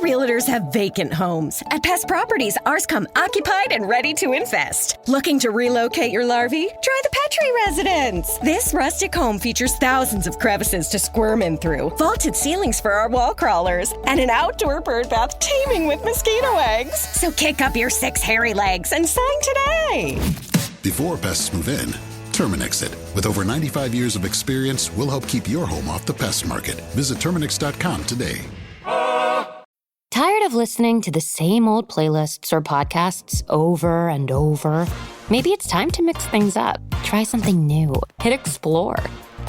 realtors have vacant homes. At Pest Properties, ours come occupied and ready to invest. Looking to relocate your larvae? Try the Petrie residence. This rustic home features thousands of crevices to squirm in through, vaulted ceilings for our wall crawlers, and an outdoor bird bath teeming with mosquito eggs. So kick up your 6 hairy legs and sign today. Before pests move in, Terminix it. With over 95 years of experience, we'll help keep your home off the pest market. Visit Terminix.com today. Tired of listening to the same old playlists or podcasts over and over? Maybe it's time to mix things up. Try something new. Hit explore.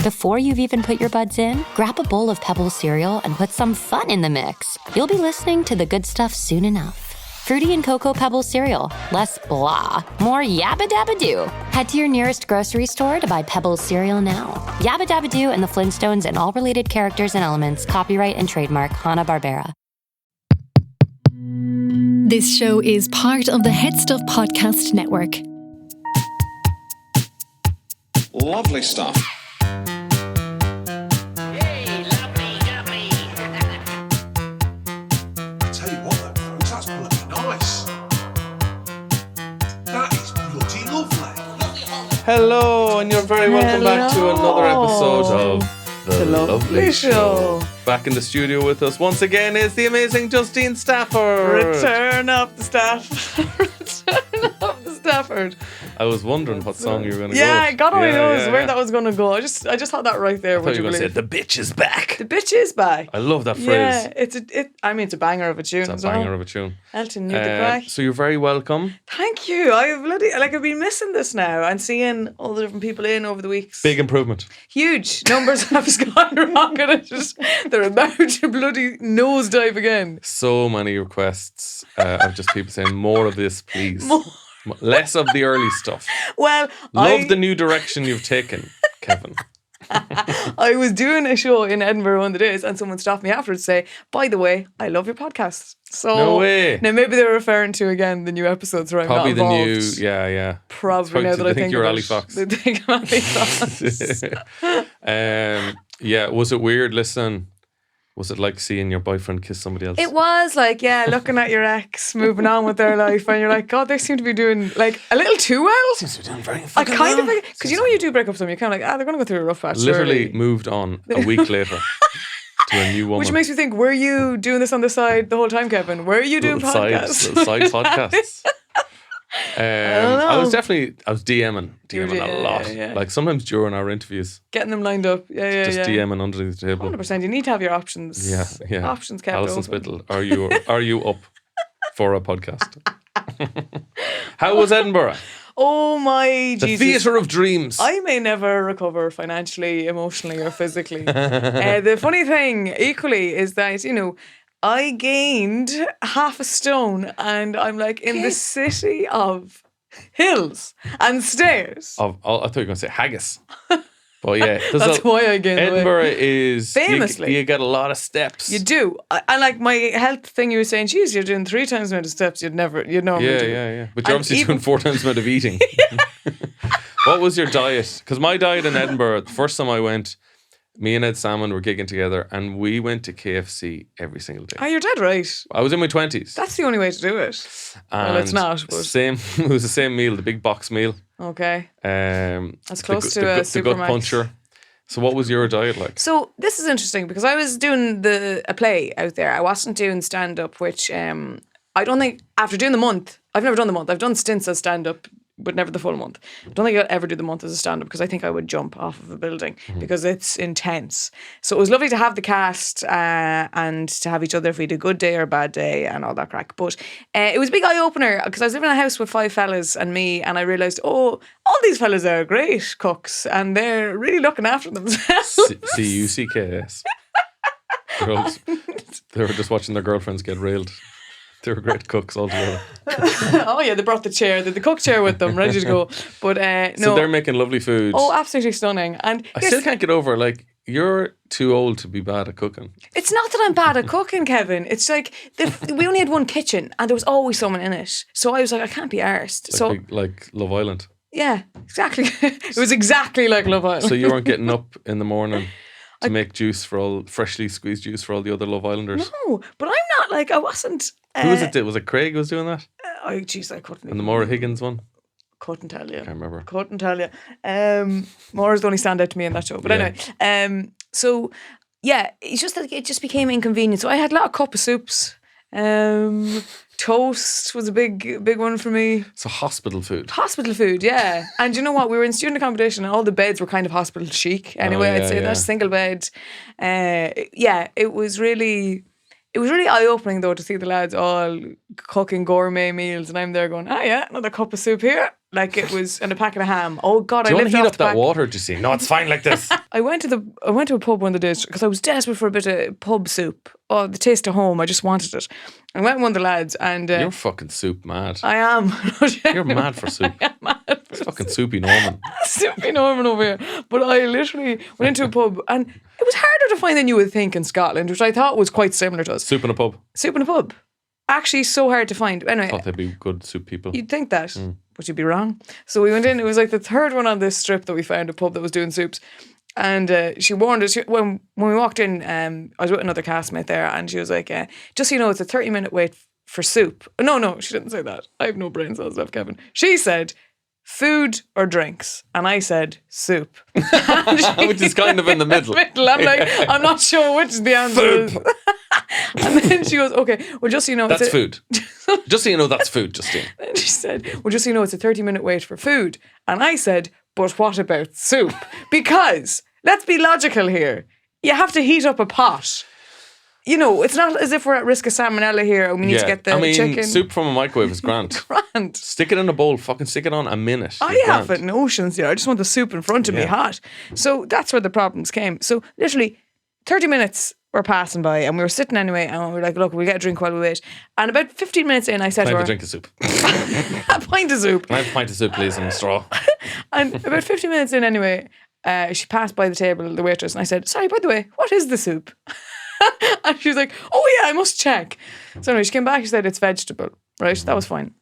Before you've even put your buds in, grab a bowl of Pebble cereal and put some fun in the mix. You'll be listening to the good stuff soon enough. Fruity and Cocoa Pebble cereal. Less blah, more yabba dabba doo. Head to your nearest grocery store to buy Pebble cereal now. Yabba dabba doo and the Flintstones and all related characters and elements. Copyright and trademark Hanna-Barbera. This show is part of the HeadStuff podcast network. Lovely stuff. Hello, and you're very welcome back to another episode of The Lovely Show. Back in the studio with us once again is the amazing Justine Stafford. Return of the Staff. Return of the Stafford. I was wondering what song you were going to go. Yeah, God only knows where that was going to go. I just had that right there. I thought you were going to say, the bitch is back. The bitch is back. I love that phrase. Yeah, it's a banger of a tune. It's a banger of a tune. Elton knew the crack. So you're very welcome. Thank you. I've been missing this now and seeing all the different people in over the weeks. Big improvement. Huge. Numbers have skyrocketed. They're about to bloody nosedive again. So many requests of just people saying more of this, please. Less of the early stuff. Well, Love the new direction you've taken, Kevin. I was doing a show in Edinburgh one of the days and someone stopped me afterwards to say, by the way, I love your podcast. So no way. Now maybe they're referring to again the new episodes where I'm probably not involved. The new, yeah. Probably now that I think you're of Ali it. Fox. They think I'm Ali Fox. Yeah, was it weird listening? Was it like seeing your boyfriend kiss somebody else? It was like, looking at your ex moving on with their life and you're like, God, they seem to be doing like a little too well. Seems to be doing very fucking well. I kind of, because you know when you do break up with them, you're kind of like, they're going to go through a rough patch. Literally surely. moved on a week later to a new woman. Which makes me think, were you doing this on the side the whole time, Kevin? Were you doing podcasts? Little side podcasts. I was DMing a lot. Yeah. Like sometimes during our interviews. Getting them lined up. Just DMing under the table. 100%. You need to have your options. Yeah. Options kept Alison open. Spittle, are you up for a podcast? How was Edinburgh? Oh my the Jesus. theatre of dreams. I may never recover financially, emotionally or physically. The funny thing equally is that, I gained half a stone and I'm like in the city of hills and stairs. I thought you were going to say haggis. But yeah. That's why I gained Edinburgh is... Famously. You get a lot of steps. You do. And like my health thing you were saying, geez, you're doing 3 times the amount of steps you'd normally do. Yeah. But you're obviously doing 4 times the amount of eating. What was your diet? Because my diet in Edinburgh, the first time I went... Me and Ed Salmon were gigging together and we went to KFC every single day. Oh, you're dead right. I was in my 20s. That's the only way to do it. And well, it's not. But. It was the same meal, the big box meal. Okay. That's close to a the gut puncher. So what was your diet like? So this is interesting because I was doing a play out there. I wasn't doing stand-up, which I don't think, after doing the month, I've never done the month. I've done stints as stand-up, but never the full month. I don't think I'll ever do the month as a stand-up because I think I would jump off of a building because it's intense. So it was lovely to have the cast and to have each other if we had a good day or a bad day and all that crack. But it was a big eye-opener because I was living in a house with 5 fellas and me and I realised, all these fellas are great cooks and they're really looking after themselves. C-U-C-K-S. Girls, they were just watching their girlfriends get railed. They were great cooks altogether. Oh yeah, they brought the cook chair with them, ready to go. But no. So they're making lovely food. Oh, absolutely stunning. And I still can't get over, like, you're too old to be bad at cooking. It's not that I'm bad at cooking, Kevin. It's like, we only had one kitchen and there was always someone in it. So I was like, I can't be arsed. Like Love Island. Yeah, exactly. It was exactly like Love Island. So you weren't getting up in the morning to make freshly squeezed juice for all the other Love Islanders? No, but I'm not like I wasn't. Who was it? Was it Craig who was doing that? I couldn't. And the Maura Higgins one? Couldn't tell you. Can't remember. Couldn't tell you. Maura's the only standout to me in that show. But anyway, so yeah, it's just like it just became inconvenient. So I had a lot of cup of soups. Toast was a big one for me. So hospital food. Hospital food, yeah. And you know what? We were in student accommodation and all the beds were kind of hospital chic. Anyway, I'd say that single bed. It was really eye-opening though to see the lads all cooking gourmet meals and I'm there going, another cup of soup here. Like it was, and a packet of ham. Oh God, Do you I want lived to heat off up the that back. water, Justine? No, it's fine like this. I went to a pub one of the days because I was desperate for a bit of pub soup. Oh, the taste of home. I just wanted it. I went with one of the lads and... You're fucking soup mad. I am. You're mad for soup. I am mad for fucking Soupy Norman. Soupy Norman over here. But I literally went into a pub and it was harder to find than you would think in Scotland, which I thought was quite similar to us. Soup in a pub. Soup in a pub. Actually so hard to find. Anyway, I thought they'd be good soup people. You'd think that, but you'd be wrong. So we went in, it was like the third one on this strip that we found, a pub that was doing soups. And she warned us, when we walked in, I was with another castmate there and she was like, just so you know, it's a 30-minute wait for soup. No, she didn't say that. I have no brain cells left, Kevin. She said, food or drinks? And I said, soup. Which is kind of in the middle. I'm like, I'm not sure which is the answer is. And then she goes, okay, well, just so you know... That's food. Just so you know, that's food, Justine. Then she said, well, just so you know, it's a 30-minute wait for food. And I said, but what about soup? Because, let's be logical here, you have to heat up a pot. You know, it's not as if we're at risk of salmonella here and we need to get the chicken. Soup from a microwave is grand. Grand. Stick it in a bowl, fucking stick it on a minute. I have it notions here. I just want the soup in front of me hot. So that's where the problems came. So literally 30 minutes were passing by and we were sitting anyway and we were like, look, we'll get a drink while we wait. And about 15 minutes in, I said Can to I her... have a drink of soup? A pint of soup. Can I have a pint of soup, please, and a straw? And about 15 minutes in anyway, she passed by the table, the waitress, and I said, sorry, by the way, what is the soup? And she was like, oh yeah, I must check. So anyway, she came back, she said it's vegetable, right? That was fine.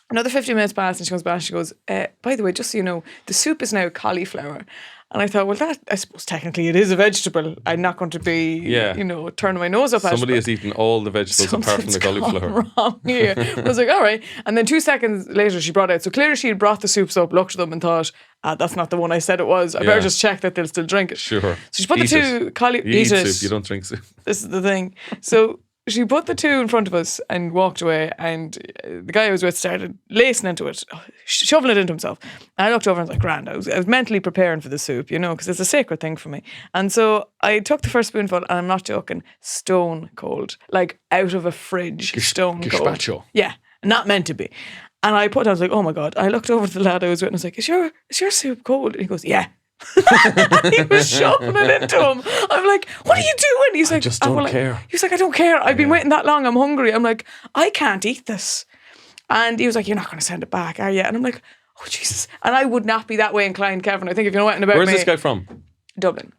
Another 15 minutes passed and she comes back and she goes, by the way, just so you know, the soup is now cauliflower. And I thought, well, that, I suppose technically it is a vegetable. I'm not going to be, turning my nose up at it. Somebody has eaten all the vegetables apart from the cauliflower. Wrong here. I was like, all right. And then 2 seconds later, she brought out. So clearly she had brought the soups up, looked at them and thought, that's not the one I said it was. I better just check that they'll still drink it. Sure. So she put the two cauliflower. You eat soup, you don't drink soup. This is the thing. So she put the two in front of us and walked away, and the guy I was with started lacing into it, shoveling it into himself. And I looked over and was like, grand. I was mentally preparing for the soup, you know, because it's a sacred thing for me. And so I took the first spoonful, and I'm not joking, stone cold, like out of a fridge, stone cold. Gazpacho. Yeah, not meant to be. And I was like, oh my God. I looked over to the lad I was with and I was like, is your soup cold? And he goes, yeah. He was shoving it into him. I'm like, what are you doing? He's like, I just don't care. He's like, I don't care. I've been waiting that long. I'm hungry. I'm like, I can't eat this. And he was like, you're not going to send it back, are you? And I'm like, oh Jesus. And I would not be that way inclined, Kevin. I think if you know anything about me. Where's this guy from? Dublin.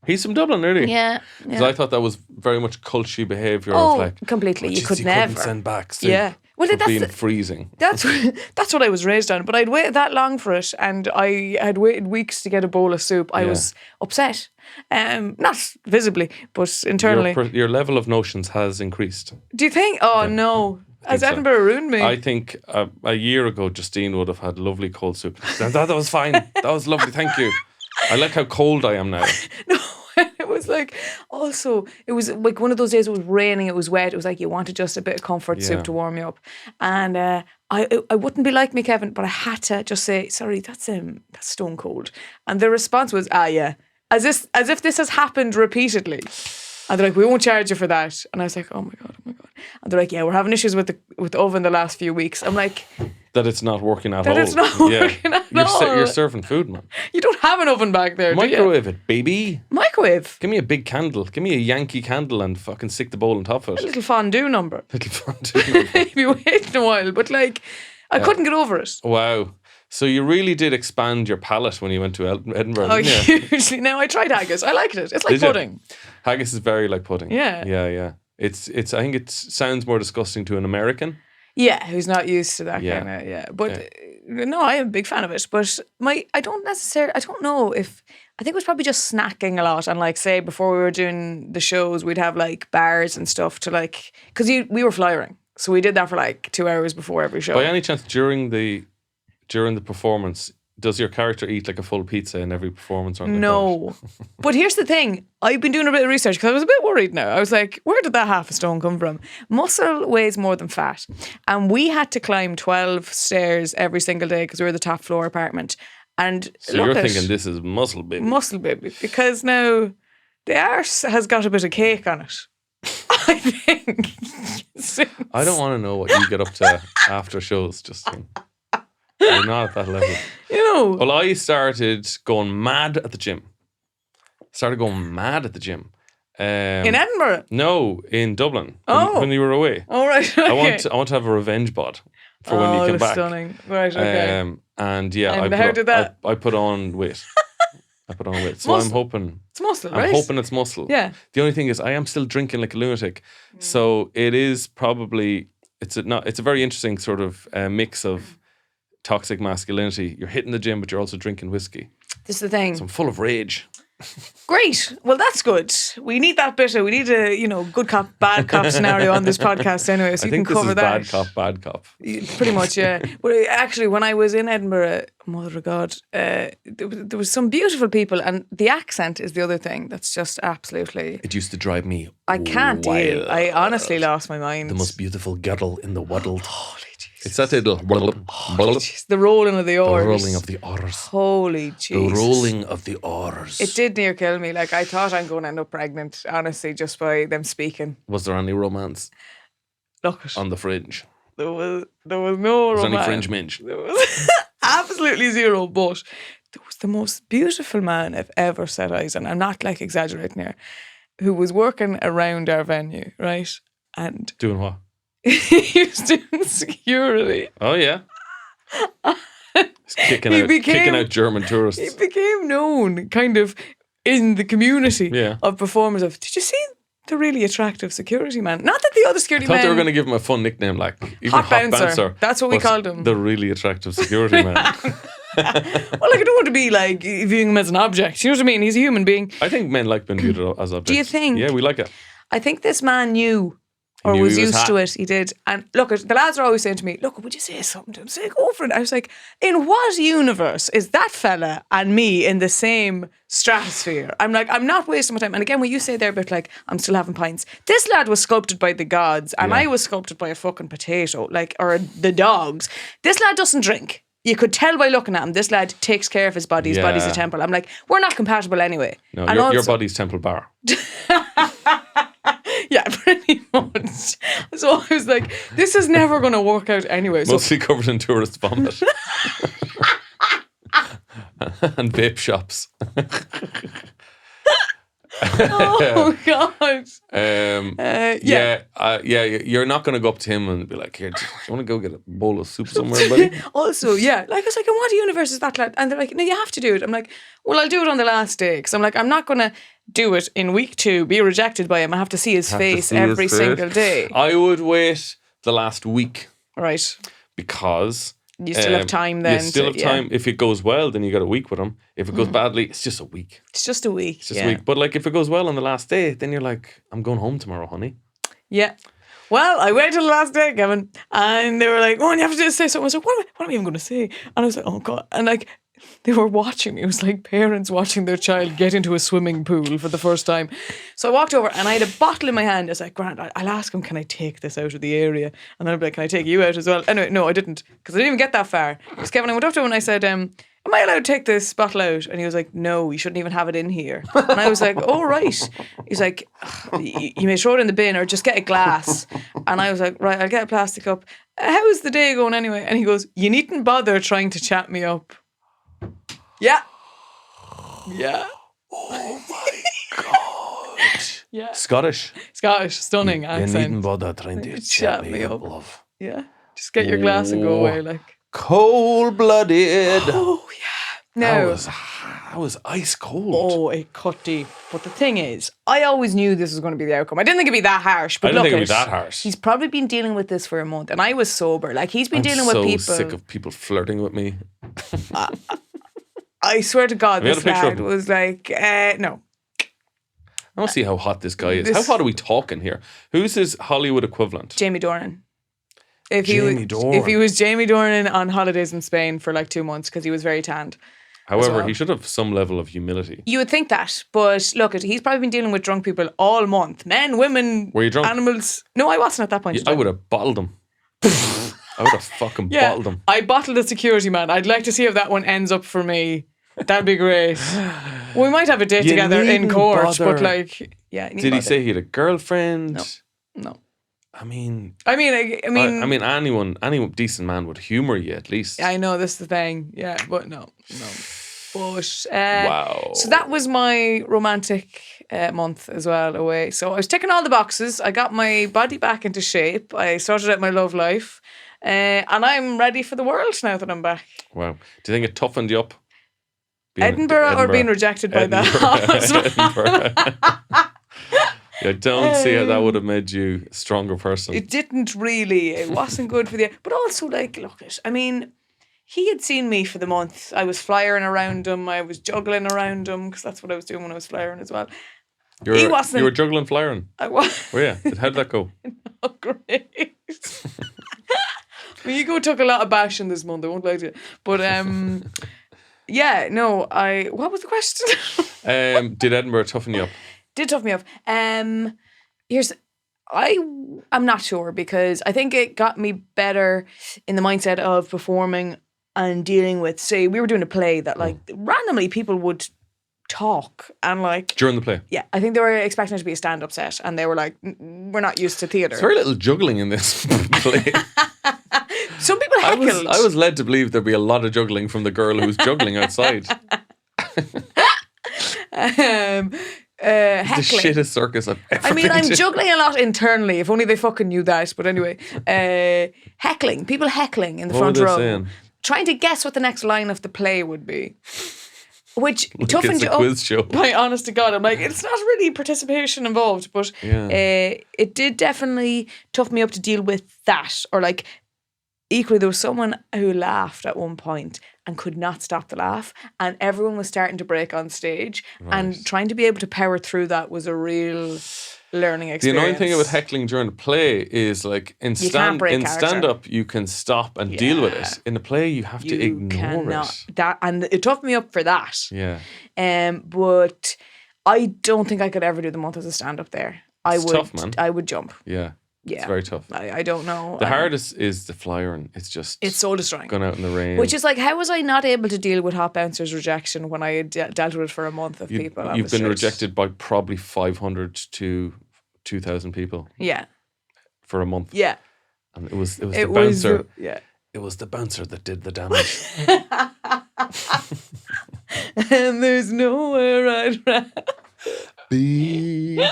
He's from Dublin, really? Yeah. Because I thought that was very much culty behaviour Oh, of like... completely. You could couldn't never. send back soup. Yeah. Well, for that's being freezing. That's what I was raised on. But I'd waited that long for it, and I had waited weeks to get a bowl of soup. I was upset, not visibly, but internally. Your level of notions has increased. Do you think? Oh no, has Edinburgh ruined me? I think a year ago, Justine would have had lovely cold soup. That was fine. That was lovely. Thank you. I like how cold I am now. No. It was like, also, it was like one of those days it was raining, it was wet, it was like you wanted just a bit of comfort soup to warm you up. And I wouldn't be like me, Kevin, but I had to just say, sorry, that's stone cold. And the response was, yeah. As if this has happened repeatedly. And they're like, we won't charge you for that. And I was like, oh my God. And they're like, yeah, we're having issues with the oven the last few weeks. I'm like... That it's not working at all. That it's not working at all. You're serving food, man. You don't have an oven back there, Microwave it, baby. Microwave? Give me a big candle. Give me a Yankee candle and fucking stick the bowl on top of it. A little fondue number. You'd be waiting a while, but like, I couldn't get over it. Wow. So you really did expand your palate when you went to Edinburgh, Oh, didn't you? hugely. No, I tried haggis. I liked it. It's like pudding. Haggis is very like pudding. Yeah. Yeah. It's. I think it sounds more disgusting to an American. Yeah, who's not used to that kind of, But no, I am a big fan of it. But I don't know if, I think it was probably just snacking a lot. And like, say, before we were doing the shows, we'd have like bars and stuff to like, because we were flyering. So we did that for like 2 hours before every show. By any chance, during the performance, does your character eat like a full pizza in every performance? Or No. But here's the thing. I've been doing a bit of research because I was a bit worried now. I was like, where did that half a stone come from? Muscle weighs more than fat. And we had to climb 12 stairs every single day because we were the top floor apartment. And so you're thinking this is muscle baby. Muscle baby. Because now the arse has got a bit of cake on it. I think. I don't want to know what you get up to after shows, Justine. You're not at that level. You know. Well, I started going mad at the gym. In Edinburgh? No, in Dublin. Oh. When you were away. Oh, right. Okay. I want to have a revenge bod for when you come back. Stunning. Right, okay. And yeah, And how did that? I put on weight. So Muscle. I'm hoping It's muscle, right? I'm hoping it's muscle. Yeah. The only thing is I am still drinking like a lunatic. So it is probably it's a very interesting sort of mix of toxic masculinity. You're hitting the gym, but you're also drinking whiskey. This is the thing. So I'm full of rage. Great. Well, that's good. We need that bit. We need a good cop, bad cop scenario on this podcast anyway, so you can cover that. I think this is bad cop. Pretty much, yeah. Well, actually, when I was in Edinburgh, mother of God, there was some beautiful people, and the accent is the other thing that's just absolutely. It used to drive me. I can't deal. I honestly lost my mind. The most beautiful girl in the world. Holy Jesus. It's that little. The rolling of the oars. The rolling of the oars. Holy Jesus. The rolling of the oars. It did near kill me. Like, I thought I'm going to end up pregnant, honestly, just by them speaking. Was there any romance? Look, on the fringe. There was no Was romance. there any fringe minge? There was absolutely zero, but there was the most beautiful man I've ever set eyes on. I'm not like exaggerating here. Who was working around our venue, right? And doing what? he was doing security. Oh yeah. Kicking out German tourists. He became known kind of in the community of performers of, did you see the really attractive security man? Not that the other security I thought men... they were going to give him a fun nickname like even Hot Bouncer. That's what we called him. The really attractive security man. Well, like, I don't want to be like viewing him as an object. You know what I mean? He's a human being. I think men like being viewed as objects. Do you think? Yeah, we like it. I think this man knew or was used to it. He did. And look, the lads are always saying to me, look, would you say something to him? Say, go for it. I was like, in what universe is that fella and me in the same stratosphere? I'm like, I'm not wasting my time. And again, when you say there about like, I'm still having pints. This lad was sculpted by the gods and I was sculpted by a fucking potato, like, or the dogs. This lad doesn't drink. You could tell by looking at him, this lad takes care of his body. His body's a temple. I'm like, we're not compatible anyway. No, your body's temple bar. Yeah, pretty much. So I was like, this is never going to work out anyway. Mostly covered in tourist vomit. And vape shops. Oh God. You're not going to go up to him and be like, here, do you want to go get a bowl of soup somewhere, buddy? Also, yeah, like I was like, in what universe is that lad? And they're like, no, you have to do it. I'm like, well, I'll do it on the last day, because I'm like, I'm not going to do it in week 2, be rejected by him. I have to see his face every single day. I would wait the last week, right? Because you still have time then. You still have time. If it goes well, then you got a week with him. If it goes badly, it's just a week. It's just a week. But like, if it goes well on the last day, then you're like, I'm going home tomorrow, honey. Yeah. Well, I waited till the last day, Kevin, and they were like, "Oh, and you have to say something." I was like, "What am I even going to say?" And I was like, "Oh God!" And like, they were watching me. It was like parents watching their child get into a swimming pool for the first time. So I walked over and I had a bottle in my hand. I was like, Grant, I'll ask him, can I take this out of the area? And then I'd be like, can I take you out as well? Anyway, no, I didn't, because I didn't even get that far. Because Kevin, I went up to him and I said, am I allowed to take this bottle out? And he was like, no, you shouldn't even have it in here. And I was like, oh, right. He's like, you may throw it in the bin or just get a glass. And I was like, right, I'll get a plastic cup. How's the day going anyway? And he goes, you needn't bother trying to chat me up. Yeah. Yeah. Oh my God. Yeah. Scottish, stunning accent. You needn't bother trying to chat me up, love. Yeah. Just get your glass and go away, like. Cold-blooded. Oh, yeah. No. That was ice cold. Oh, it cut deep. But the thing is, I always knew this was going to be the outcome. I didn't think it'd be that harsh. But I didn't think it'd be that harsh. He's probably been dealing with this for a month, and I was sober. Like, he's been dealing with people. I'm so sick of people flirting with me. I swear to God, Have you this had a picture of lad him? was like, no. I want to see how hot this guy is. How hot are we talking here? Who's his Hollywood equivalent? Jamie Dornan. Jamie Dornan. If he was Jamie Dornan on holidays in Spain for like 2 months because he was very tanned. However, he should have some level of humility. You would think that, but look, he's probably been dealing with drunk people all month. Men, women, Were you drunk? animals. No, I wasn't at that point. I would have bottled him. I would have fucking bottled him. I bottled the security man. I'd like to see if that one ends up for me. That'd be great. We might have a date together in court, but like, yeah. Did he say he had a girlfriend? No. I mean, any decent man would humour you at least. I know this is the thing, yeah, but no. But wow. So that was my romantic month as well away. So I was ticking all the boxes. I got my body back into shape. I sorted out my love life, and I'm ready for the world now that I'm back. Wow. Do you think it toughened you up? Edinburgh or being rejected by that? I don't see how that would have made you a stronger person. It didn't really. It wasn't good for the... But also, like, look, he had seen me for the month. I was flying around him. I was juggling around him because that's what I was doing when I was flying as well. You were juggling flying? I was. Oh, yeah. How did that go? Not great. My ego took a lot of bashing this month. I won't lie to you. But, yeah, no, what was the question? Did Edinburgh toughen you up? Did tough me up. I'm not sure because I think it got me better in the mindset of performing and dealing with, say, we were doing a play that like randomly people would talk and like... During the play? Yeah, I think they were expecting it to be a stand-up set and they were like, we're not used to theatre. There's very little juggling in this play. Some people heckled. I was led to believe there'd be a lot of juggling from the girl who's juggling outside. Heckling. The shittest circus I've ever been I'm to. juggling a lot internally. If only they fucking knew that. But anyway, heckling. People heckling in the front row. Saying? Trying to guess what the next line of the play would be. Which Like toughened it's you a quiz up. show. By honest to God, I'm like, it's not really participation involved. But it did definitely toughen me up to deal with that. Or like, equally, there was someone who laughed at one point and could not stop the laugh, and everyone was starting to break on stage, and trying to be able to power through that was a real learning experience. The annoying thing about heckling during a play is like in stand up you can stop and deal with it. In the play you have to ignore it. And it toughed me up for that. Yeah. But I don't think I could ever do the month as a stand up there. It's tough, man. I would jump. Yeah. Yeah. It's very tough. I don't know. The hardest is the flyer, and it's soul destroying. Going out in the rain. Which is like, how was I not able to deal with hot bouncers rejection when I had dealt with it for a month of people? You've been rejected by probably 500 to 2,000 people. Yeah. For a month. Yeah. And it was the bouncer. It was the bouncer that did the damage. And there's nowhere I'd rather be.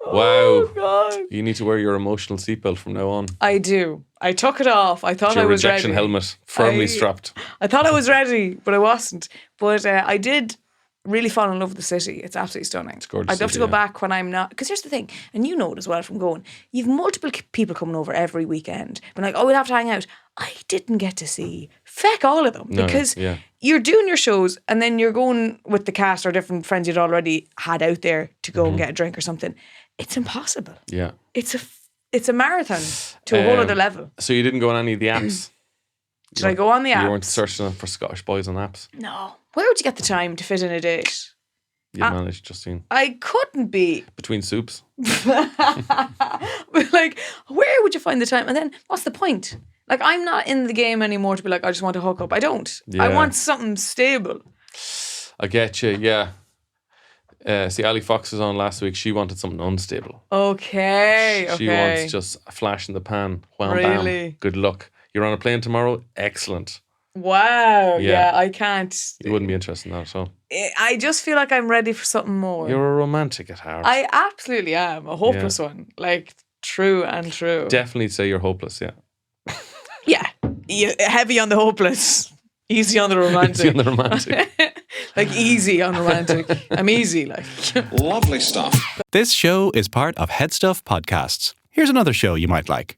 Wow. Oh, God. You need to wear your emotional seatbelt from now on. I do. I took it off. I thought I was ready. Your rejection helmet firmly strapped. I thought I was ready, but I wasn't. But I did really fall in love with the city. It's absolutely stunning. It's gorgeous. I'd love to go back when I'm not. Because here's the thing, and you know it as well from going. You've multiple people coming over every weekend. But like, we'll have to hang out. I didn't get to see feck all of them because you're doing your shows and then you're going with the cast or different friends you'd already had out there to go and get a drink or something. It's impossible. Yeah. It's a marathon to a whole other level. So you didn't go on any of the apps? Did I go on the apps? You weren't searching for Scottish boys on apps? No. Where would you get the time to fit in a date? You managed, Justine. I couldn't be. Between soups? Like, where would you find the time? And then, what's the point? Like, I'm not in the game anymore to be like, I just want to hook up. I don't. Yeah. I want something stable. I get you, yeah. See, Ali Fox was on last week. She wanted something unstable. Okay. She wants just a flash in the pan. Wham, really? Bam. Good luck. You're on a plane tomorrow? Excellent. Wow. Yeah, I can't. You wouldn't be interested in that at all. I just feel like I'm ready for something more. You're a romantic at heart. I absolutely am. A hopeless one. Like, true and true. Definitely say you're hopeless, yeah. Yeah. Heavy on the hopeless. Easy on the romantic. Easy on the romantic. Like, easy on romantic. I'm easy, like. Lovely stuff. This show is part of HeadStuff Podcasts. Here's another show you might like.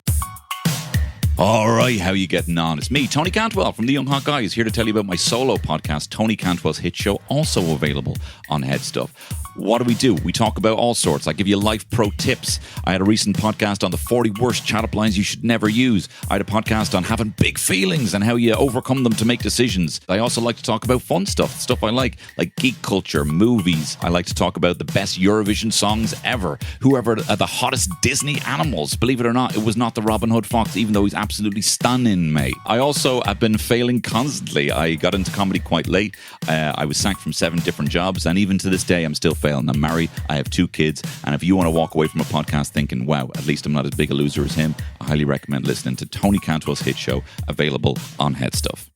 All right, how you getting on? It's me, Tony Cantwell from The Young Hot Guys, here to tell you about my solo podcast, Tony Cantwell's Hit Show, also available on HeadStuff. What do? We talk about all sorts. I give you life pro tips. I had a recent podcast on the 40 worst chat-up lines you should never use. I had a podcast on having big feelings and how you overcome them to make decisions. I also like to talk about fun stuff I like geek culture, movies. I like to talk about the best Eurovision songs ever. Whoever are the hottest Disney animals. Believe it or not, it was not the Robin Hood fox, even though he's absolutely stunning, mate. I also have been failing constantly. I got into comedy quite late. I was sacked from 7 different jobs, and even to this day, I'm still failing. I'm married, I have 2 kids, and if you want to walk away from a podcast thinking, wow, at least I'm not as big a loser as him, I highly recommend listening to Tony Cantwell's Hit Show, available on HeadStuff.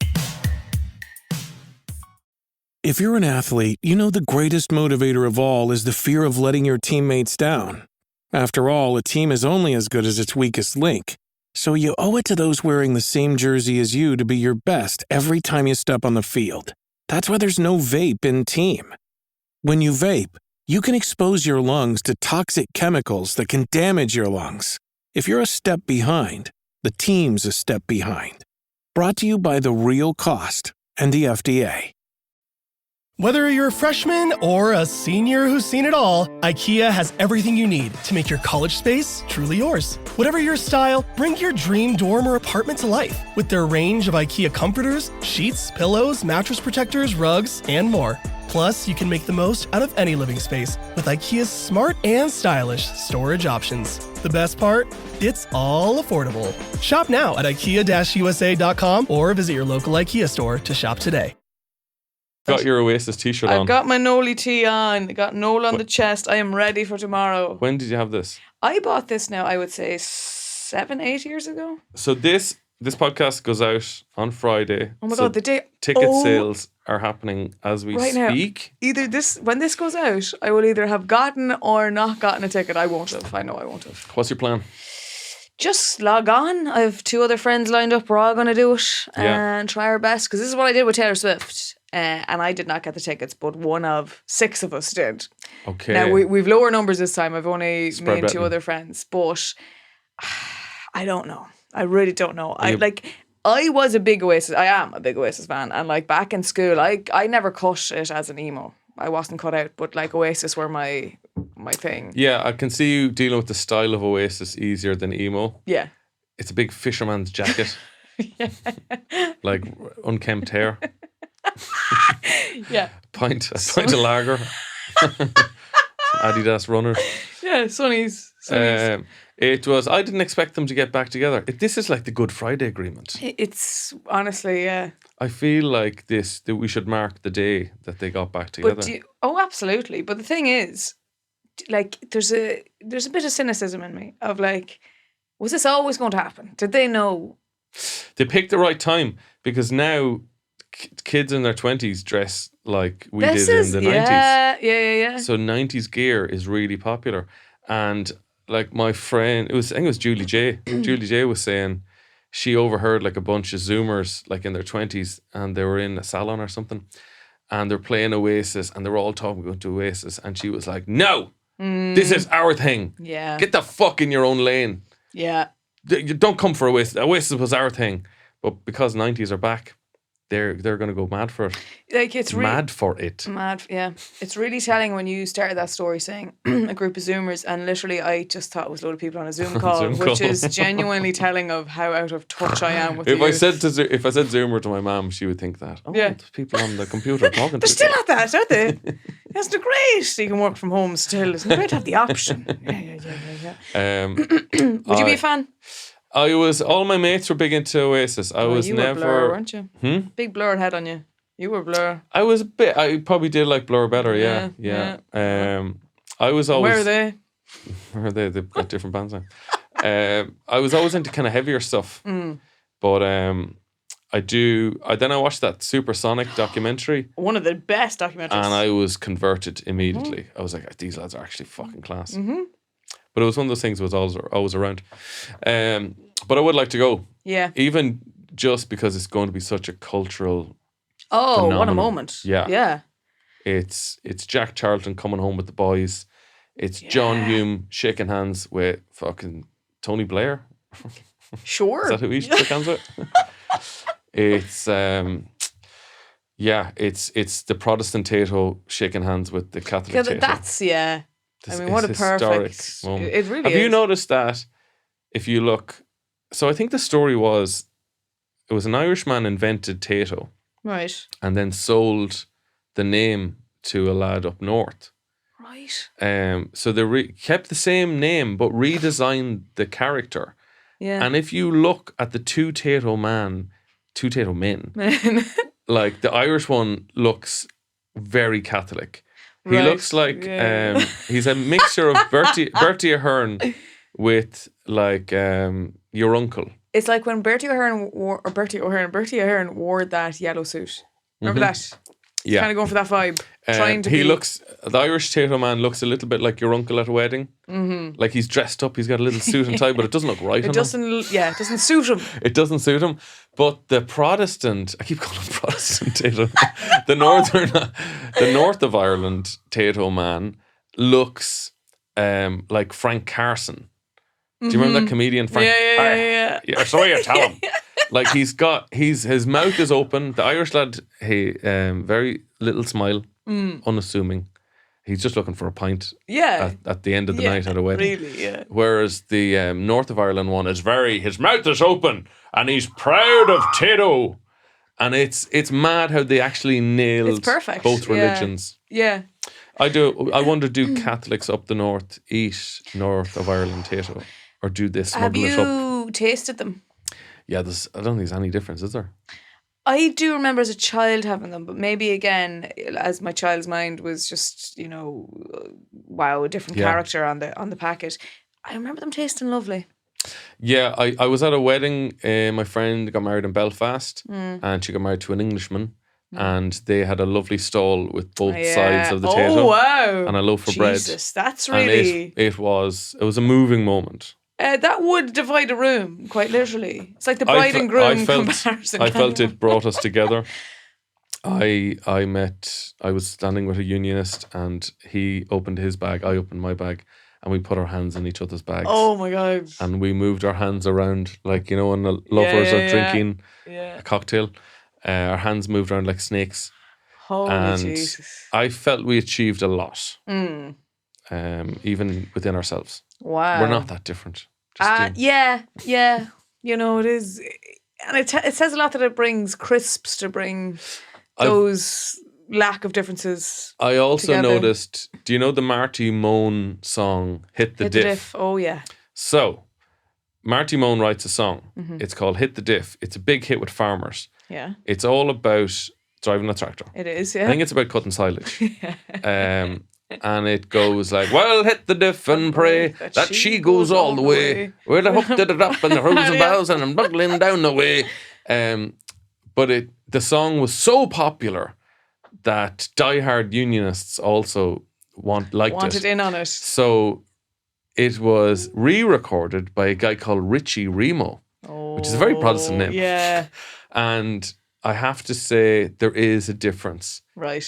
If you're an athlete, you know the greatest motivator of all is the fear of letting your teammates down. After all, a team is only as good as its weakest link. So you owe it to those wearing the same jersey as you to be your best every time you step on the field. That's why there's no vape in team. When you vape, you can expose your lungs to toxic chemicals that can damage your lungs. If you're a step behind, the team's a step behind. Brought to you by The Real Cost and the FDA. Whether you're a freshman or a senior who's seen it all, IKEA has everything you need to make your college space truly yours. Whatever your style, bring your dream dorm or apartment to life with their range of IKEA comforters, sheets, pillows, mattress protectors, rugs, and more. Plus, you can make the most out of any living space with IKEA's smart and stylish storage options. The best part? It's all affordable. Shop now at IKEA-USA.com or visit your local IKEA store to shop today. Got your Oasis t-shirt on. I've got my Noli tee on. I got Noel on the chest. I am ready for tomorrow. When did you have this? I bought this now, I would say 7-8 years ago. So this podcast goes out on Friday. Oh my God, the day... Ticket sales are happening as we speak. Now, either when this goes out, I will either have gotten or not gotten a ticket. I won't have. I know I won't have. What's your plan? Just log on. I have 2 other friends lined up. We're all going to do it and try our best. Because this is what I did with Taylor Swift. And I did not get the tickets, but one of 6 of us did. Okay. Now, we've lower numbers this time. I've only Spread me and 2 betting. other friends. But I don't know. I really don't know. I was a big Oasis. I am a big Oasis fan. And like back in school, I never cut it as an emo. I wasn't cut out. But like Oasis were my thing. Yeah, I can see you dealing with the style of Oasis easier than emo. Yeah. It's a big fisherman's jacket. Like unkempt hair. Yeah. A pint of lager. Adidas runner. Yeah, Sonny's. It was. I didn't expect them to get back together. This is like the Good Friday Agreement. It's honestly, yeah. I feel like that we should mark the day that they got back together. But absolutely. But the thing is, like, there's a bit of cynicism in me of like, was this always going to happen? Did they know? They picked the right time because now kids in their 20s dress like we did in the 90s. Yeah. So 90s gear is really popular. And like my friend, I think it was Julie J. Julie J was saying she overheard like a bunch of Zoomers like in their 20s and they were in a salon or something and they're playing Oasis and they were all talking about Oasis and she was like, no, this is our thing. Yeah. Get the fuck in your own lane. Yeah. You don't come for Oasis. Oasis was our thing. But because 90s are back, they're going to go mad for it. Like it's mad for it. Mad, yeah. It's really telling when you started that story saying a group of Zoomers, and literally I just thought it was a load of people on a Zoom call, which is genuinely telling of how out of touch I am with if the I youth. if I said Zoomer to my mum, she would think that. Oh, yeah. there's people on the computer talking to They're still at that, aren't they? Yes, they're great. You can work from home still. Isn't it great to have the option? Yeah. Would you be a fan? I was. All my mates were big into Oasis. I was you never. were Blur, weren't you? Big Blur head on you. You were Blur. I was a bit. I probably did like Blur better. Yeah. I was always. Where are they? Where are they? They've got different bands now. I was always into kind of heavier stuff, but I then I watched that Supersonic documentary. One of the best documentaries. And I was converted immediately. I was like, these lads are actually fucking class. But it was one of those things that was always around. But I would like to go. Yeah. Even just because it's going to be such a cultural phenomenon. What a moment. Yeah. Yeah. It's Jack Charlton coming home with the boys. It's John Hume shaking hands with fucking Tony Blair. Sure. Is that who he shook hands with? It's it's the Protestant Tato shaking hands with the Catholic Yeah, Tato. that's I mean, what a historic perfect moment. It really Have is. you noticed that if you look? So I think the story was it was an Irishman invented Tato Right. and then sold the name to a lad up north. Right. So they kept the same name but redesigned the character. Yeah. And if you look at the two Tato men, like the Irish one looks very Catholic. He Right, looks like yeah. he's a mixture of Bertie Ahern with like your uncle. It's like when Bertie Ahern wore that yellow suit. Remember that? Yeah. Kind of going for that vibe. The Irish Tato man looks a little bit like your uncle at a wedding. Mm-hmm. Like he's dressed up, he's got a little suit and tie, but it doesn't look right on him. It doesn't suit him. It doesn't suit him. But the Protestant, I keep calling him Protestant Tato, the north of Ireland Tato man looks like Frank Carson. Do you remember that comedian Frank? Yeah. So you tell him. Like his mouth is open. The Irish lad, very little smile, unassuming. He's just looking for a pint. Yeah. At the end of the night at a wedding. Really, yeah. Whereas the north of Ireland one is his mouth is open and he's proud of Tato. And it's mad how they actually nailed both religions. Yeah. I wonder, do Catholics up the north eat north of Ireland Tato? Or do they smuggle it up? Have you tasted them? Yeah, I don't think there's any difference, is there? I do remember as a child having them, but maybe again, as my child's mind was just, wow, a different character on the packet. I remember them tasting lovely. Yeah, I was at a wedding. My friend got married in Belfast, and she got married to an Englishman, and they had a lovely stall with both sides of the Tato. Oh wow! And a loaf of bread. Jesus, that's really. And it was a moving moment. That would divide a room, quite literally. It's like the bride and groom comparison. I felt it brought us together. I was standing with a unionist and he opened his bag, I opened my bag, and we put our hands in each other's bags. Oh my God. And we moved our hands around like, when the lovers are drinking a cocktail. Our hands moved around like snakes. Holy Jesus. I felt we achieved a lot. Even within ourselves. Wow. We're not that different. Yeah. It is. And it says a lot that it brings crisps to bring those lack of differences. I also together. noticed, do you know the Marty Mahon song, Hit the Diff? Oh, yeah. So, Marty Mahon writes a song. It's called Hit the Diff. It's a big hit with farmers. Yeah. It's all about driving a tractor. It is, yeah. I think it's about cutting silage. And it goes like, well, hit the diff and pray that she goes all the way. With a hook to the top and the hose and bows and I'm buckling down the way. But the song was so popular that diehard unionists also wanted in on it. So it was re-recorded by a guy called Richie Remo, which is a very Protestant name. Yeah. And I have to say there is a difference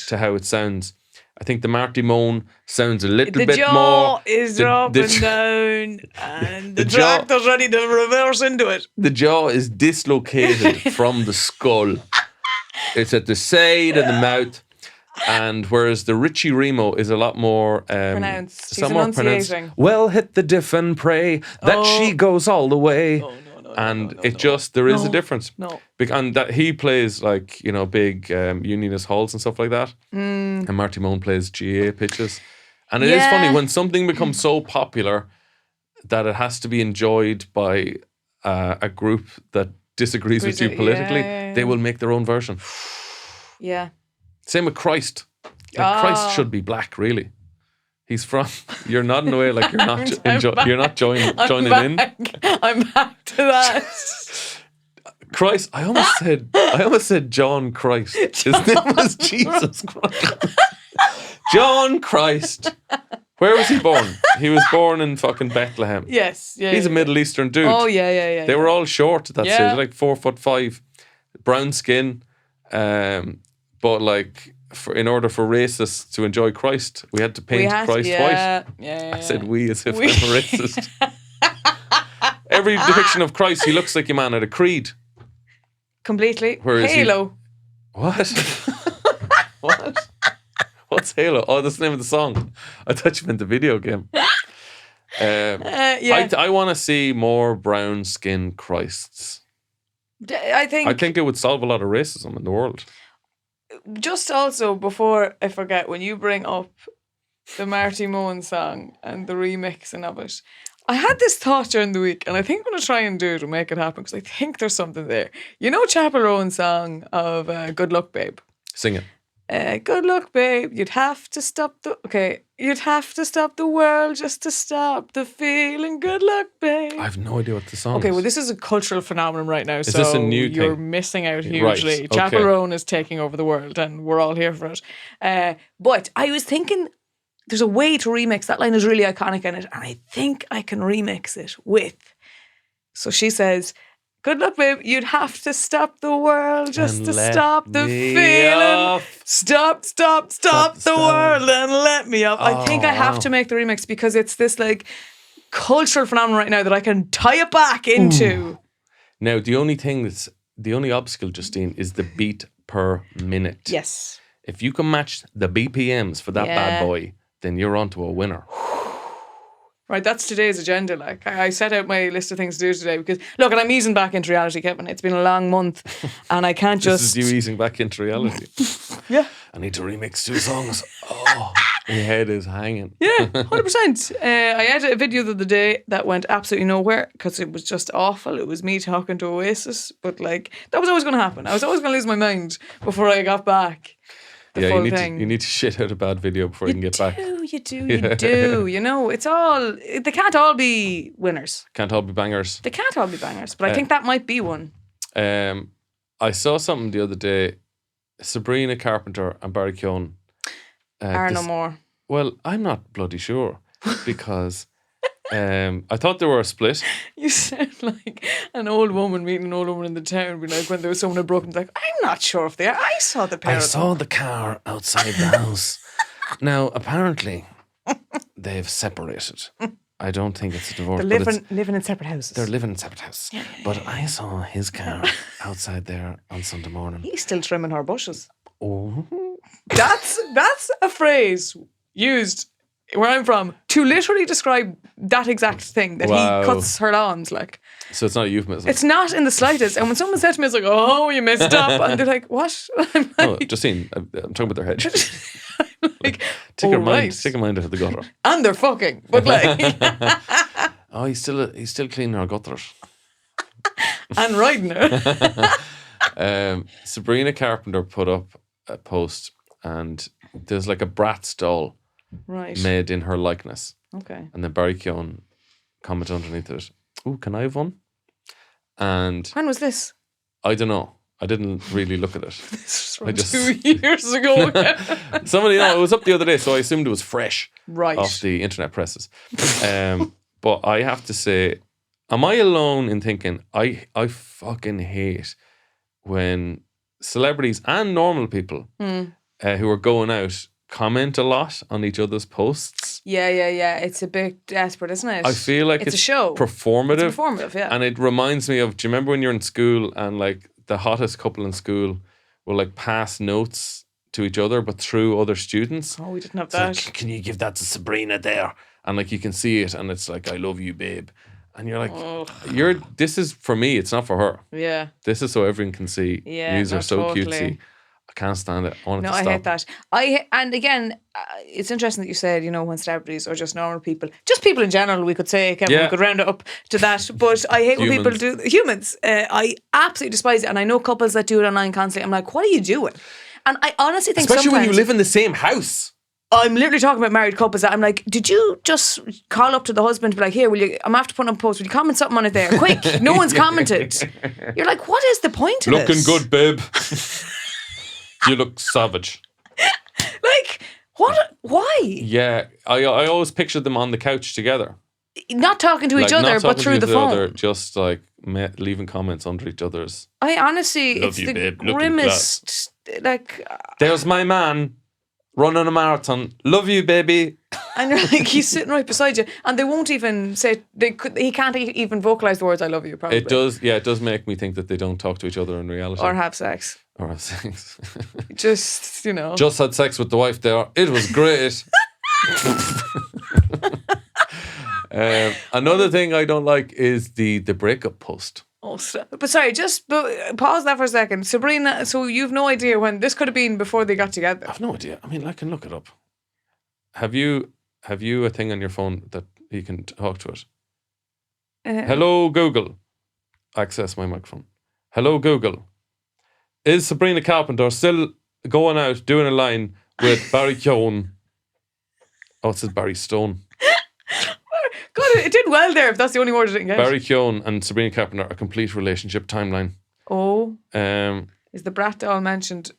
to how it sounds. I think the Marty Mahon sounds a little bit more... The jaw is dropping down and the tractor's ready to reverse into it. The jaw is dislocated from the skull. It's at the side of the mouth. And whereas the Richie Remo is a lot more... pronounced. He's enunciating. Well, hit the diff and pray that she goes all the way. There is a difference. No. And that he plays like, big unionist halls and stuff like that. And Marty Mahon plays GA pitches. And it is funny when something becomes so popular that it has to be enjoyed by a group that disagrees with you politically, they will make their own version. Yeah. Same with Christ. Christ should be black, really. He's from. You're nodding away like you're not. You're not joining in. I'm back to that. Christ. I almost said John Christ. His name was Jesus Christ. John Christ. Where was he born? He was born in fucking Bethlehem. Yes. Yeah. He's a Middle Eastern dude. Oh yeah. They were all short at that stage, like 4'5", brown skin, but like. In order for racists to enjoy Christ, we had to paint Christ white. Yeah. I said we as if I'm a racist. every depiction of Christ, he looks like a man at a creed. Completely. Whereas Halo. What? What? What's Halo? Oh, that's the name of the song. I thought you meant the video game. Yeah. I want to see more brown skinned Christs. I think it would solve a lot of racism in the world. Just also, before I forget, when you bring up the Marty Mahon song and the remixing of it, I had this thought during the week, and I think I'm going to try and do it and make it happen, because I think there's something there. You know Chappell Roan's song of Good Luck Babe? Sing it. Good luck, babe. You'd have to stop the world just to stop the feeling. Good luck, babe. I have no idea what the song is. Okay, well, this is a cultural phenomenon right now. Is this a new thing? You're missing out hugely. Right, okay. Chappell Roan is taking over the world, and we're all here for it. But I was thinking, there's a way to remix. That line is really iconic in it, and I think I can remix it with. So she says, good luck, babe. You'd have to stop the world just And to let stop the me feeling. off. Stop the world and let me up. I think I have to make the remix, because it's this like cultural phenomenon right now that I can tie it back into. Now, the only obstacle, Justine, is the beat per minute. Yes. If you can match the BPMs for that bad boy, then you're onto a winner. Right, that's today's agenda. Like, I set out my list of things to do today, because look, and I'm easing back into reality, Kevin. It's been a long month, and I can't just. This is you easing back into reality. Yeah. I need to remix 2 songs. Oh, my head is hanging. Yeah, 100%. I edited a video the other day that went absolutely nowhere because it was just awful. It was me talking to Oasis, but like that was always going to happen. I was always going to lose my mind before I got back. You need to shit out a bad video before you can get back. You do. You know, it's all. They can't all be winners. Can't all be bangers. They can't all be bangers, but I think that might be one. I saw something the other day. Sabrina Carpenter and Barry Keoghan are no more. Well, I'm not bloody sure, because I thought they were a split. You sound like an old woman meeting an old woman in the town, be like when there was someone had broken, like, I'm not sure if they are. I saw the pair. I saw the car outside the house. Now, apparently, they've separated. I don't think it's a divorce. They're living in separate houses. They're living in separate houses. Yeah. But I saw his car outside there on Sunday morning. He's still trimming her bushes. Oh. That's a phrase used where I'm from to literally describe that exact thing, that he cuts her lawns, like. So it's not a euphemism. It's not in the slightest. And when someone said to me, it's like, oh, you messed up. And they're like, what? I'm like, Justine, I'm talking about their head. like, take a mind out of the gutter. And they're fucking. But like. Oh, he's still cleaning our gutters. And riding her. Sabrina Carpenter put up a post, and there's like a Bratz doll made in her likeness. Okay. And then Barry Keoghan commented underneath it, "Ooh, can I have one?" And when was this? I don't know. I didn't really look at it. This was from 2 years ago. Somebody, it was up the other day, so I assumed it was fresh off the internet presses. But I have to say, am I alone in thinking I fucking hate when celebrities and normal people who are going out comment a lot on each other's posts? Yeah. It's a bit desperate, isn't it? I feel like it's a show. Performative. It's performative, yeah. And it reminds me of, do you remember when you're in school and like the hottest couple in school will like pass notes to each other but through other students? Oh, we didn't have that. Like, can you give that to Sabrina there? And like you can see it and it's like, I love you, babe. And you're like, this is for me, it's not for her. Yeah. This is so everyone can see. Yeah. These are so totally cutesy. I can't stand it. I want it to stop. I hate that. And again, it's interesting that you said, when celebrities or just normal people, just people in general, we could say, Kevin, we could round it up to that. But I hate when people do humans. I absolutely despise it, and I know couples that do it online constantly. I'm like, what are you doing? And I honestly think, especially when you live in the same house. I'm literally talking about married couples that I'm like, did you just call up to the husband and be like, here, I'm after putting up a post, will you comment something on it there? Quick, no one's commented. You're like, what is the point of Looking this? good, babe. You look savage. Like, what? Why? Yeah, I always pictured them on the couch together. Not talking to each other, but through the phone. Just like leaving comments under each other's. I honestly, love it's you, the babe. grimmest. Like, there's my man running a marathon. Love you, baby. And you're like, he's sitting right beside you, and they won't even say he can't even vocalize the words "I love you." Probably It does make me think that they don't talk to each other in reality or have sex. Just just had sex with the wife there. It was great. Another thing I don't like is the breakup post. Oh, but sorry, just pause that for a second. Sabrina, so you've no idea when this could have been before they got together? I've no idea. I mean, I can look it up. Have you a thing on your phone that you can talk to it? Hello, Google. Access my microphone. Hello, Google. Is Sabrina Carpenter still going out doing a line with Barry Keoghan? Oh, it says Barry Stone. God, it did well there if that's the only word I didn't get. Barry Keoghan and Sabrina Carpenter, a complete relationship timeline. Oh. Is the brat doll mentioned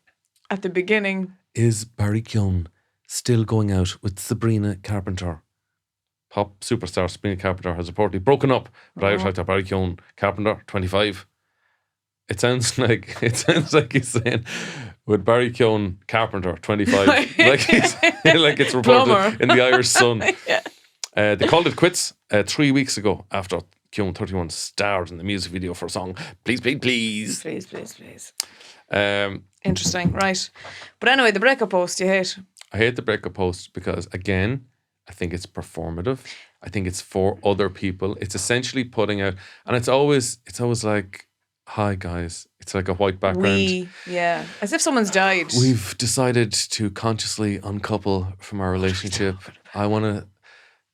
at the beginning? Is Barry Keoghan still going out with Sabrina Carpenter? Pop superstar Sabrina Carpenter has reportedly broken up with Irish actor Barry Keoghan. Carpenter, 25. It sounds like he's saying with Barry Keoghan Carpenter, 25. like it's reported Plumber. in the Irish Sun. Yeah. They called it quits 3 weeks ago after Keoghan, 31, starred in the music video for a song Please, Please, Please. Please, please, please. Interesting, right. But anyway, the breakup post you hate. I hate the breakup post because, again, I think it's performative. I think it's for other people. It's essentially putting out, and it's always like, hi guys. It's like a white background. As if someone's died. We've decided to consciously uncouple from our relationship. I want to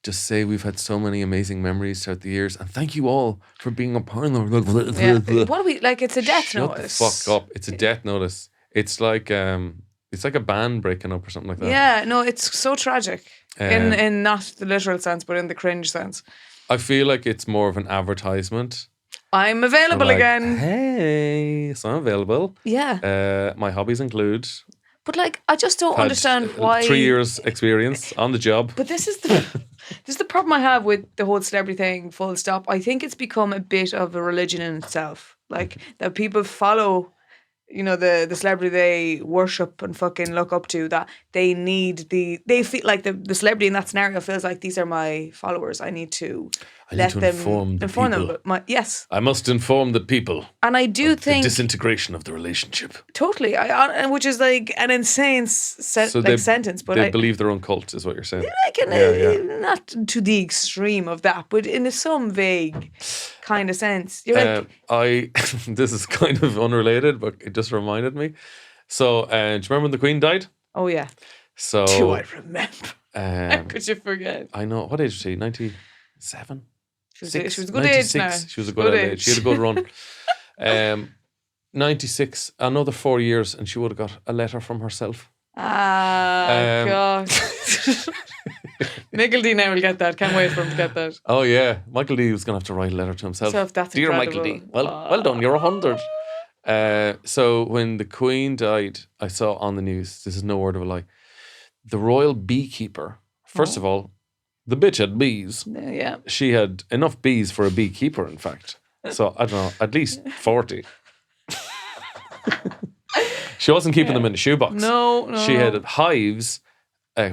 just say we've had so many amazing memories throughout the years, and thank you all for being a part of the. Yeah. What are we like? It's a death notice. Shut the fuck up! It's a death notice. It's like a band breaking up or something like that. Yeah, no, it's so tragic in not the literal sense, but in the cringe sense. I feel like it's more of an advertisement. I'm available again. Hey, so I'm available. Yeah. My hobbies include. But like, I just don't understand why. 3 years experience on the job. But this is the problem I have with the whole celebrity thing. Full stop. I think it's become a bit of a religion in itself. Like that people follow, the celebrity they worship and fucking look up to. That they feel like the celebrity in that scenario feels like these are my followers. I need to. Inform them. But yes. I must inform the people. And I do think the disintegration of the relationship. Totally, which is like an insane sentence. But they believe their own cult, is what you're saying. Not to the extreme of that, but in some vague kind of sense. You're this is kind of unrelated, but it just reminded me. So, do you remember when the Queen died? Oh yeah. So do I remember? How could you forget? I know. What age was she? 97. She was a good age now. She was a good age. She had a good run. 96, another 4 years, and she would have got a letter from herself. God. Michael D now will get that. Can't wait for him to get that. Oh yeah, Michael D was going to have to write a letter to himself. So that's Dear incredible. Michael D, well done, you're 100. So when the Queen died, I saw on the news, this is no word of a lie, the royal beekeeper, first of all, the bitch had bees. Yeah. She had enough bees for a beekeeper, in fact. So, I don't know, at least 40. She wasn't keeping them in a shoebox. No. She had hives,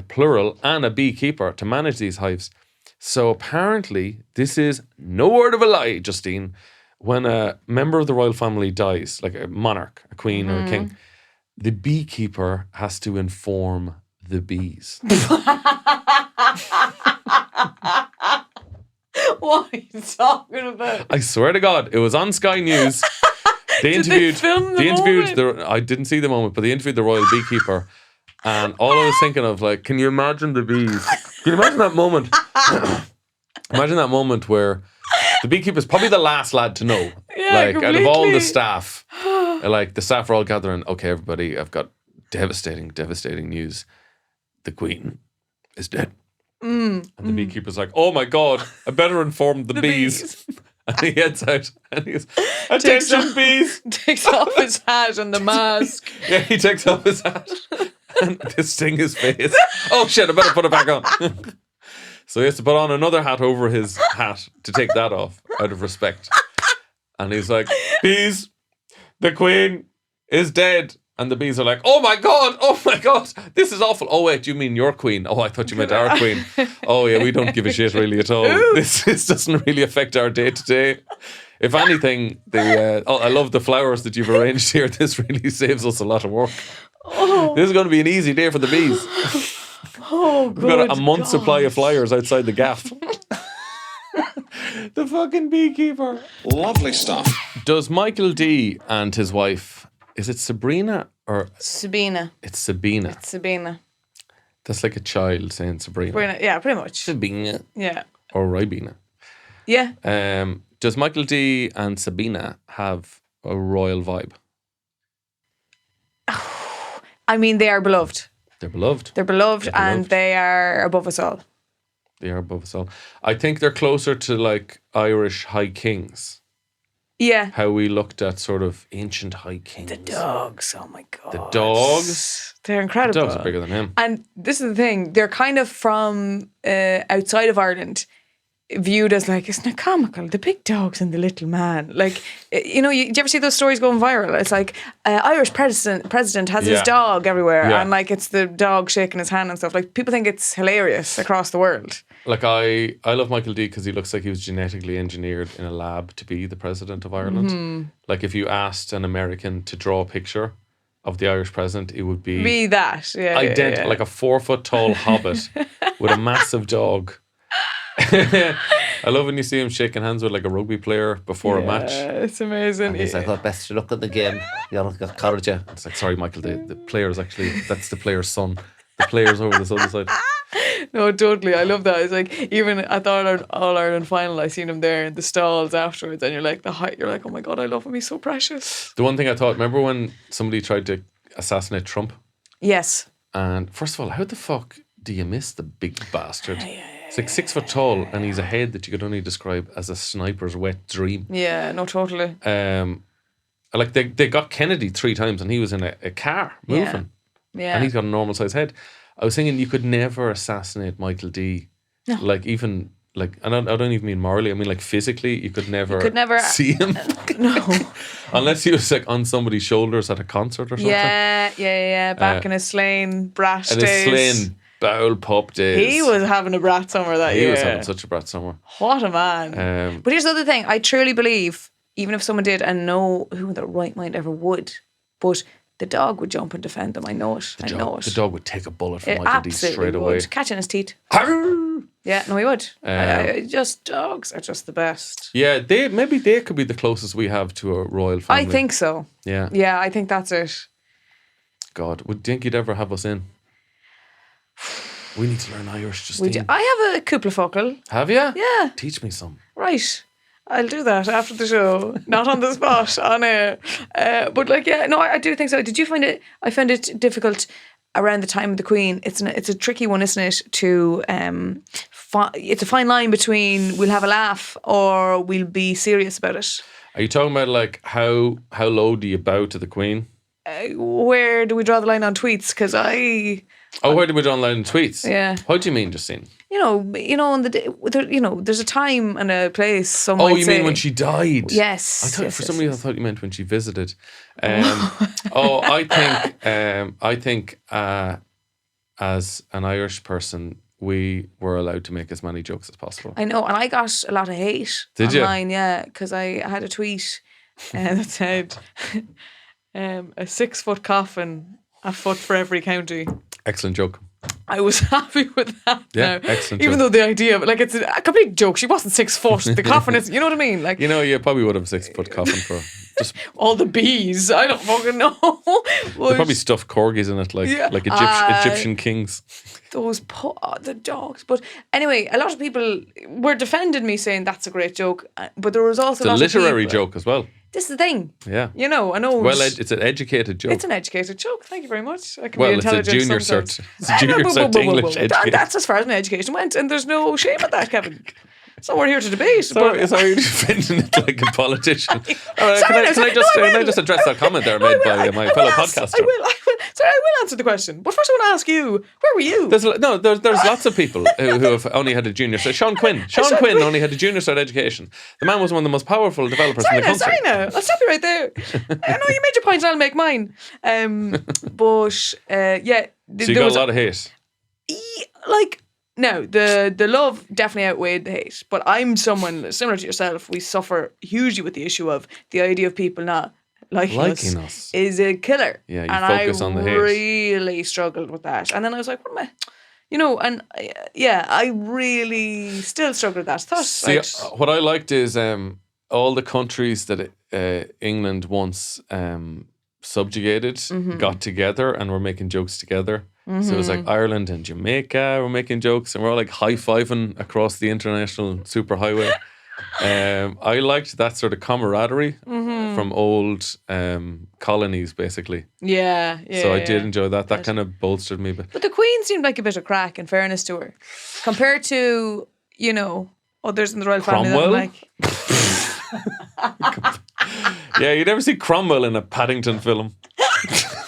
plural, and a beekeeper to manage these hives. So apparently, this is no word of a lie, Justine. When a member of the royal family dies, like a monarch, a queen or a king, the beekeeper has to inform the bees. What are you talking about? I swear to God, it was on Sky News. They interviewed. I didn't see the moment, but they interviewed the royal beekeeper, and all I was thinking of, like, can you imagine the bees? Can you imagine that moment? Imagine that moment where the beekeeper's probably the last lad to know. Yeah, like, out of all the staff, like the staff are all gathering. Okay, everybody, I've got devastating news. The Queen is dead. And the beekeeper's like, oh my God, I better inform the bees. And he heads out and he goes, attention bees. Takes off his hat and the mask. Yeah, he takes off his hat and to sting his face. Oh shit, I better put it back on. So he has to put on another hat over his hat to take that off out of respect. And he's like, bees, the Queen is dead. And the bees are like, oh my God, this is awful. Oh wait, you mean your queen? Oh, I thought you meant our queen. Oh yeah, we don't give a shit really at all. This doesn't really affect our day to day. If anything, I love the flowers that you've arranged here. This really saves us a lot of work. This is going to be an easy day for the bees. We've got a month's supply of flowers outside the gaff. The fucking beekeeper. Lovely stuff. Does Michael D and his wife, is it Sabrina or Sabina? It's Sabina. It's Sabina. That's like a child saying Sabrina. Yeah, pretty much. Sabina. Yeah. Or Ribena. Yeah. Does Michael D and Sabina have a royal vibe? I mean, they are beloved. They're beloved. They're beloved, and they are above us all. They are above us all. I think they're closer to like Irish high kings. Yeah. How we looked at sort of ancient high kings. The dogs, oh my God. The dogs. They're incredible. The dogs are bigger than him. And this is the thing, they're kind of from outside of Ireland, viewed as like, isn't it comical? The big dogs and the little man. Like, you know, do you ever see those stories going viral? It's like, Irish president has his dog everywhere, and like it's the dog shaking his hand and stuff. Like, people think it's hilarious across the world. Like, I love Michael D because he looks like he was genetically engineered in a lab to be the president of Ireland. Mm-hmm. Like, if you asked an American to draw a picture of the Irish president, it would be that, identical, like a 4-foot tall hobbit with a massive dog. I love when you see him shaking hands with like a rugby player before a match. It's amazing. And he's like, well, best of luck in the game. You know, got courage. It's like, sorry, Michael, the player's actually, that's the player's son. The player's over this other side. No, totally. I love that. It's like, even at the All-Ireland final, I seen him there in the stalls afterwards, and you're like, oh my God, I love him. He's so precious. The one thing I thought, remember when somebody tried to assassinate Trump? Yes. And first of all, how the fuck do you miss the big bastard? It's like 6 foot tall, and he's a head that you could only describe as a sniper's wet dream. Yeah, no, totally. Like they got Kennedy 3 times, and he was in a car moving. Yeah. And he's got a normal size head. I was thinking you could never assassinate Michael D. No. Like, even like, and I don't even mean morally. I mean like physically, you could never see him. No. Unless he was like on somebody's shoulders at a concert or something. Yeah. Back in his Slane brash days. In his Slane bowel pop days. He was having a brat summer that year. He was having such a brat summer. What a man. But here's the other thing. I truly believe, even if someone did, and no who in their right mind ever would, but the dog would jump and defend them. I know it. The dog would take a bullet from Michael D straight away. Catch in his teeth. Yeah, no, he would. Dogs are just the best. Yeah, maybe they could be the closest we have to a royal family. I think so. Yeah. Yeah, I think that's it. God, would you think you'd ever have us in? We need to learn Irish, Justine. I have a couple of focal. Have you? Yeah. Teach me some. Right. I'll do that after the show. Not on the spot, on air. But like, yeah, no, I do think so. Did you find it? I found it difficult around the time of the Queen. It's a tricky one, isn't it? To it's a fine line between we'll have a laugh or we'll be serious about it. Are you talking about like how low do you bow to the Queen? Where do we draw the line on tweets? Because where do we draw the line on tweets? Yeah. What do you mean, Justine? You know, on the day, there's a time and a place. Some you might say. mean when she died? Yes. I thought for some reason I thought you meant when she visited. I think as an Irish person, we were allowed to make as many jokes as possible. I know, and I got a lot of hate online. Yeah, because I had a tweet that said, "A 6 foot coffin, a foot for every county." Excellent joke. I was happy with that. Yeah, now. excellent. Even though the idea of it, like, it's a complete joke. She wasn't 6 foot. The coffin is, you know what I mean? Like, you probably would have a 6 foot coffin for just all the bees. I don't fucking know. They probably stuffed corgis in it, like Egyptian kings. Those the dogs. But anyway, a lot of people were defending me, saying that's a great joke. But there was also it's a literary joke as well. This is the thing. Yeah. I know. Well, it's an educated joke. It's an educated joke. Thank you very much. I can be intelligent. It's a junior cert. It's a junior cert English education. That's as far as my education went, and there's no shame at that, Kevin. It's not what we're here to debate. Sorry, you're defending it like a politician. All right, can I just address that comment there made by my fellow podcaster? I will. Sorry, I will answer the question. But first I want to ask you, where were you? There's lots of people who have only had a junior cert. Sean Quinn only had a junior cert education. The man was one of the most powerful developers in the country. Sorry now. I'll stop you right there. I know you made your point and I'll make mine. Yeah. So you got a lot of hate. No, the love definitely outweighed the hate. But I'm someone similar to yourself. We suffer hugely with the issue of the idea of people not liking us is a killer. Yeah, you focus on the hate. I really struggled with that. And then I was like, what am I? I really still struggle with that. See, what I liked is all the countries that England once subjugated got together and were making jokes together. So it was like Ireland and Jamaica were making jokes and we're all like high-fiving across the international superhighway. I liked that sort of camaraderie from old colonies, basically. Yeah. So I did enjoy that. That kind of bolstered me. But the Queen seemed like a bit of crack, in fairness to her, compared to others in the royal family that I'm like. Yeah, you never see Cromwell in a Paddington film.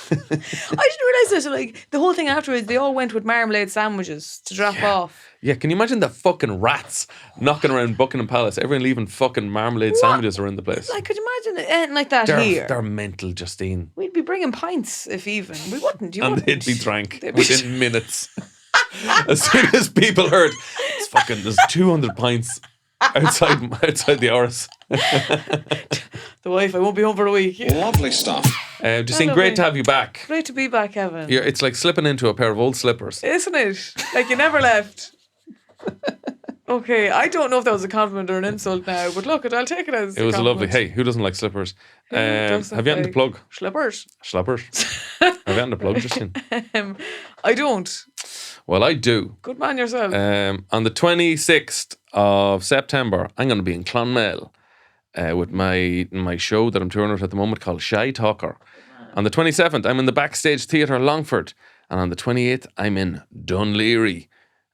I didn't realise this. Like the whole thing afterwards, they all went with marmalade sandwiches to drop off. Yeah, can you imagine the fucking rats knocking around Buckingham Palace? Everyone leaving fucking marmalade sandwiches around the place. Like, could you imagine it ending like that here? They're mental, Justine. We'd be bringing pints, if even. We wouldn't. They'd be drank within minutes. As soon as people heard, there's 200 pints outside the Oris. The wife, I won't be home for a week. Yeah. Lovely stuff. Justine, great to have you back. Great to be back, Evan. It's like slipping into a pair of old slippers. Isn't it? Like you never left. Okay, I don't know if that was a compliment or an insult now, but look, I'll take it as it was a lovely. Hey, who doesn't like slippers? Have you gotten the plug? Schlippers. Have you gotten the plug, Justine? I don't. Well, I do. Good man yourself. On the 26th of September, I'm going to be in Clonmel with my show that I'm touring with at the moment called Shy Talker. On the 27th, I'm in the Backstage Theatre Longford. And on the 28th, I'm in Dunleary.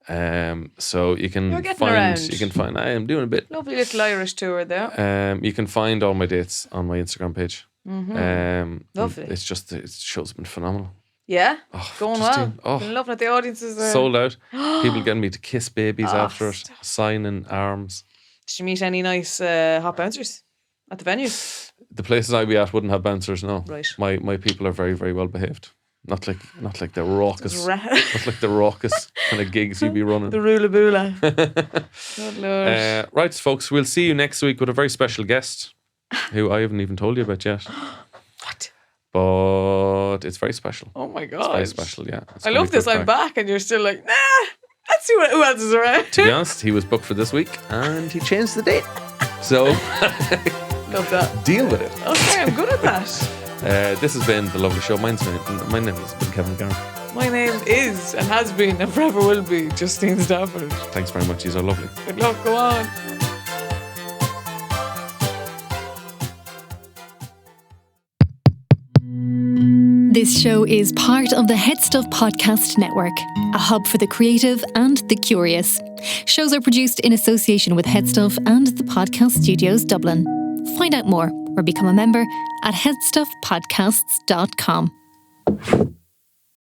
So you can find. I am doing a bit. Lovely little Irish tour there. You can find all my dates on my Instagram page. Lovely. It's just the show's been phenomenal. Yeah, going well. Been loving it. The audiences are sold out. People getting me to kiss babies after it, signing arms. Did you meet any nice hot bouncers at the venues? The places I'd be at wouldn't have bouncers. No, right. My people are very, very well behaved. Not like the raucous, not like the raucous kind of gigs you'd be running. The rula-bula. Good Lord. Right, folks, we'll see you next week with a very special guest who I haven't even told you about yet. What? But it's very special. Oh my God. It's very special, yeah. I love this. I'm back and you're still like, nah, let's see who else is around. To be honest, he was booked for this week and he changed the date. So, love that. Deal with it. Okay, I'm good at that. This has been The Lovely Show. My name has been Kevin Garn. My name is and has been and forever will be Justine Stafford. Thanks very much. These are lovely. Good luck. Go on. This show is part of the HeadStuff Podcast Network, a hub for the creative and the curious. Shows are produced in association with HeadStuff and the Podcast Studios Dublin. Find out more or become a member at headstuffpodcasts.com.